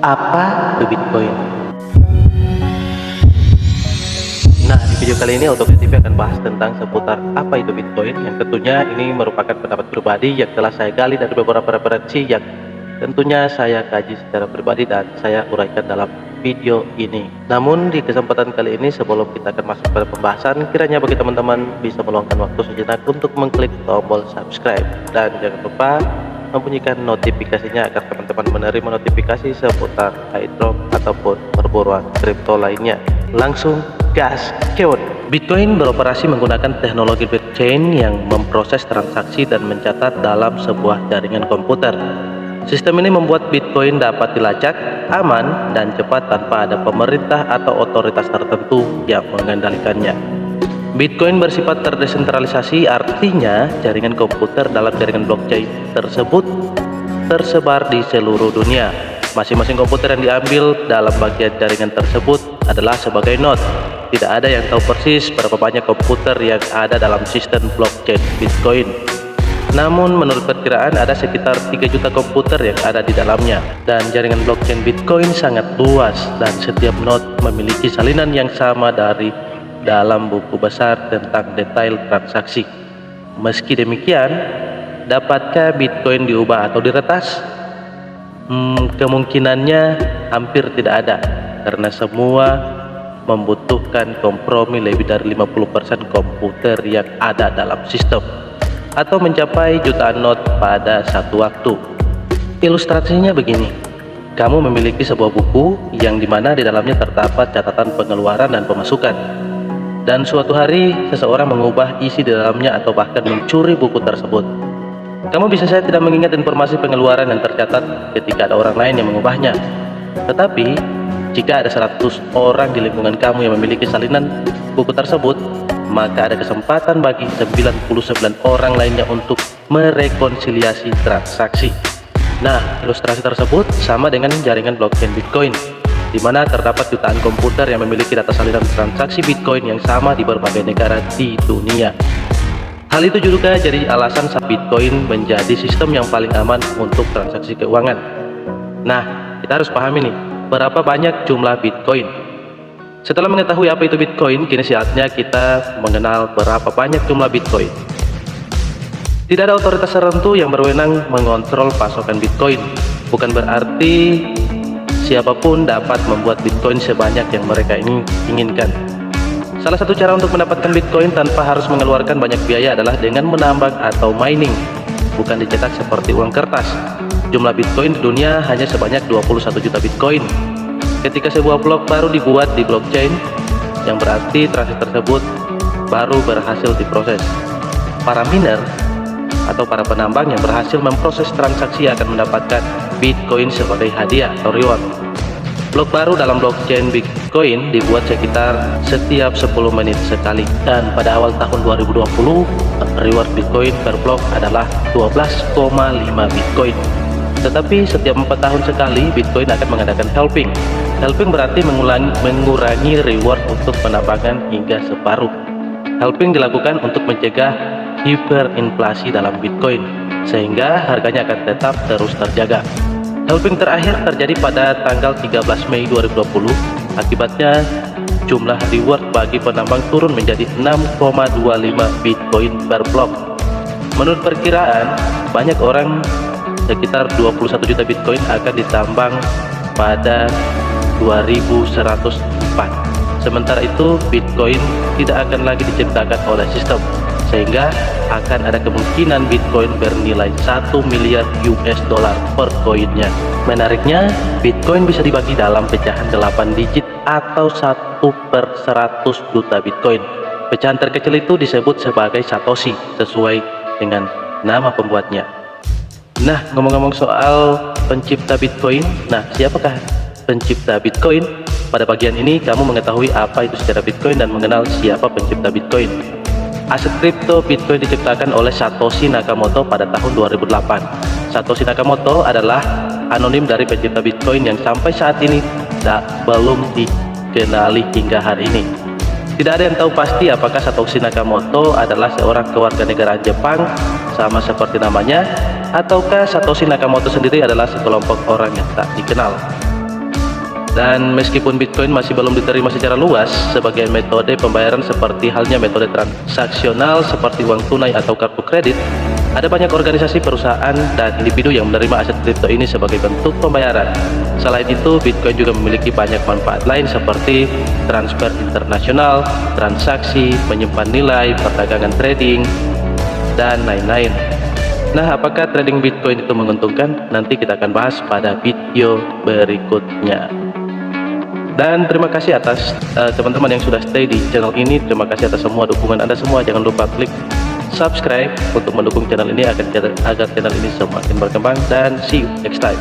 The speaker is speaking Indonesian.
Apa itu Bitcoin? Nah, di video kali ini Autopsi TV akan bahas tentang seputar apa itu Bitcoin, yang tentunya ini merupakan pendapat pribadi yang telah saya gali dari beberapa referensi yang tentunya saya kaji secara pribadi dan saya uraikan dalam video ini. Namun di kesempatan kali ini, sebelum kita akan masuk pada pembahasan, kiranya bagi teman-teman bisa meluangkan waktu sejenak untuk mengklik tombol subscribe dan jangan lupa membunyikan notifikasinya agar teman-teman menerima notifikasi seputar airdrop ataupun perburuan kripto lainnya. Langsung gas keon. Bitcoin beroperasi menggunakan teknologi blockchain yang memproses transaksi dan mencatat dalam sebuah jaringan komputer. Sistem ini membuat Bitcoin dapat dilacak, aman, dan cepat tanpa ada pemerintah atau otoritas tertentu yang mengendalikannya. Bitcoin bersifat terdesentralisasi, artinya jaringan komputer dalam jaringan blockchain tersebut tersebar di seluruh dunia. Masing-masing komputer yang diambil dalam bagian jaringan tersebut adalah sebagai node. Tidak ada yang tahu persis berapa banyak komputer yang ada dalam sistem blockchain Bitcoin. Namun menurut perkiraan ada sekitar 3 juta komputer yang ada di dalamnya. Dan jaringan blockchain Bitcoin sangat luas dan setiap node memiliki salinan yang sama dari dalam buku besar tentang detail transaksi. Meski demikian, dapatkah Bitcoin diubah atau diretas? Kemungkinannya hampir tidak ada, karena semua membutuhkan kompromi lebih dari 50% komputer yang ada dalam sistem, atau mencapai jutaan node pada satu waktu. Ilustrasinya begini, kamu memiliki sebuah buku yang dimana di dalamnya terdapat catatan pengeluaran dan pemasukan, dan suatu hari seseorang mengubah isi di dalamnya atau bahkan mencuri buku tersebut. Kamu bisa saja tidak mengingat informasi pengeluaran yang tercatat ketika ada orang lain yang mengubahnya. Tetapi jika ada 100 orang di lingkungan kamu yang memiliki salinan buku tersebut, maka ada kesempatan bagi 99 orang lainnya untuk merekonsiliasi transaksi. Nah, ilustrasi tersebut sama dengan jaringan blockchain Bitcoin, di mana terdapat jutaan komputer yang memiliki data salinan transaksi Bitcoin yang sama di berbagai negara di dunia. Hal itu juga jadi alasan Bitcoin menjadi sistem yang paling aman untuk transaksi keuangan. Nah, kita harus pahami nih, berapa banyak jumlah Bitcoin. Setelah mengetahui apa itu Bitcoin, kini saatnya kita mengenal berapa banyak jumlah Bitcoin. Tidak ada otoritas tertentu yang berwenang mengontrol pasokan Bitcoin. Bukan berarti siapapun dapat membuat Bitcoin sebanyak yang mereka inginkan. Salah satu cara untuk mendapatkan Bitcoin tanpa harus mengeluarkan banyak biaya adalah dengan menambang atau mining, bukan dicetak seperti uang kertas. Jumlah Bitcoin di dunia hanya sebanyak 21 juta Bitcoin. Ketika sebuah blok baru dibuat di blockchain, yang berarti transaksi tersebut baru berhasil diproses. Para miner atau para penambang yang berhasil memproses transaksi akan mendapatkan Bitcoin sebagai hadiah atau reward. Blok baru dalam blockchain Bitcoin dibuat sekitar setiap 10 menit sekali, dan pada awal tahun 2020 reward Bitcoin per blok adalah 12,5 Bitcoin. Tetapi setiap 4 tahun sekali Bitcoin akan mengadakan halving. Halving berarti mengurangi reward untuk penambangan hingga separuh. Halving dilakukan untuk mencegah hiperinflasi dalam Bitcoin, sehingga harganya akan tetap terus terjaga. Halving terakhir terjadi pada tanggal 13 Mei 2020. Akibatnya jumlah reward bagi penambang turun menjadi 6,25 Bitcoin per blok. Menurut perkiraan, banyak orang, sekitar 21 juta Bitcoin akan ditambang pada 2104. Sementara itu Bitcoin tidak akan lagi diciptakan oleh sistem, sehingga akan ada kemungkinan Bitcoin bernilai 1 miliar US dollar per koinnya. Menariknya, Bitcoin bisa dibagi dalam pecahan 8 digit atau 1/100 juta Bitcoin. Pecahan terkecil itu disebut sebagai Satoshi sesuai dengan nama pembuatnya. Nah, ngomong-ngomong soal pencipta Bitcoin, nah siapakah pencipta Bitcoin? Pada bagian ini kamu mengetahui apa itu sejarah Bitcoin dan mengenal siapa pencipta Bitcoin. Aset kripto Bitcoin diciptakan oleh Satoshi Nakamoto pada tahun 2008. Satoshi Nakamoto adalah anonim dari pencipta Bitcoin yang sampai saat ini belum dikenali hingga hari ini. Tidak ada yang tahu pasti apakah Satoshi Nakamoto adalah seorang kewarganegaraan Jepang sama seperti namanya, ataukah Satoshi Nakamoto sendiri adalah sekelompok orang yang tak dikenal. Dan meskipun Bitcoin masih belum diterima secara luas, sebagian metode pembayaran seperti halnya metode transaksional seperti uang tunai atau kartu kredit, ada banyak organisasi, perusahaan, dan individu yang menerima aset kripto ini sebagai bentuk pembayaran. Selain itu, Bitcoin juga memiliki banyak manfaat lain seperti transfer internasional, transaksi, menyimpan nilai, perdagangan trading, dan lain-lain. Nah, apakah trading Bitcoin itu menguntungkan? Nanti kita akan bahas pada video berikutnya. Dan terima kasih atas teman-teman yang sudah stay di channel ini. Terima kasih atas semua dukungan Anda semua. Jangan lupa klik subscribe untuk mendukung channel ini agar channel ini semakin berkembang. Dan see you next time.